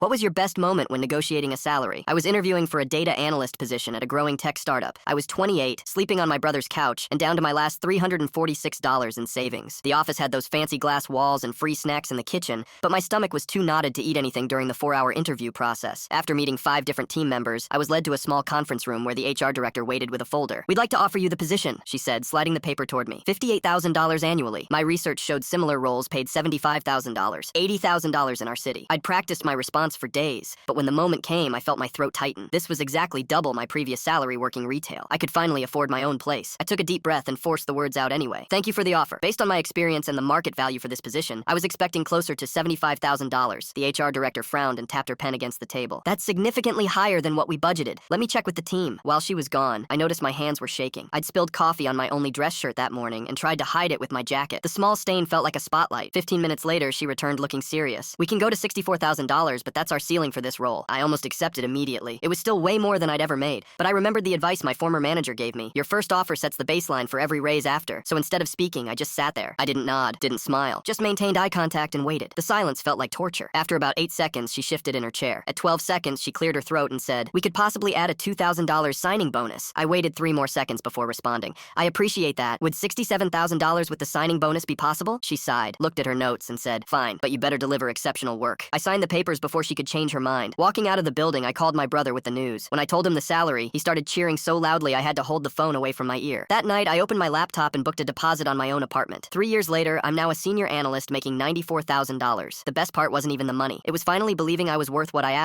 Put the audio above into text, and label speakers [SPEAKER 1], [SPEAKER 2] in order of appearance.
[SPEAKER 1] What was your best moment when negotiating a salary? I was interviewing for a data analyst position at a growing tech startup. I was 28, sleeping on my brother's couch, and down to my last $346 in savings. The office had those fancy glass walls and free snacks in the kitchen, but my stomach was too knotted to eat anything during the 4-hour interview process. After meeting 5 different team members, I was led to a small conference room where the HR director waited with a folder. "We'd like to offer you the position," she said, sliding the paper toward me. $58,000 annually. My research showed similar roles paid $75,000, $80,000 in our city. I'd practiced my response for days, but when the moment came, I felt my throat tighten. This was exactly double my previous salary working retail. I could finally afford my own place. I took a deep breath and forced the words out anyway. "Thank you for the offer. Based on my experience and the market value for this position, I was expecting closer to $75,000. The HR director frowned and tapped her pen against the table. "That's significantly higher than what we budgeted. Let me check with the team." While she was gone, I noticed my hands were shaking. I'd spilled coffee on my only dress shirt that morning and tried to hide it with my jacket. The small stain felt like a spotlight. 15 minutes later, she returned looking serious. "We can go to $64,000, but that's our ceiling for this role." I almost accepted immediately. It was still way more than I'd ever made, but I remembered the advice my former manager gave me. Your first offer sets the baseline for every raise after. So instead of speaking, I just sat there. I didn't nod, didn't smile, just maintained eye contact and waited. The silence felt like torture. After about 8 seconds, she shifted in her chair. At 12 seconds, she cleared her throat and said, "We could possibly add a $2,000 signing bonus." I waited 3 more seconds before responding. "I appreciate that. Would $67,000 with the signing bonus be possible?" She sighed, looked at her notes and said, "Fine, but you better deliver exceptional work." I signed the papers before she could change her mind. Walking out of the building, I called my brother with the news. When I told him the salary, he started cheering so loudly I had to hold the phone away from my ear. That night, I opened my laptop and booked a deposit on my own apartment. 3 years later, I'm now a senior analyst making $94,000. The best part wasn't even the money. It was finally believing I was worth what I asked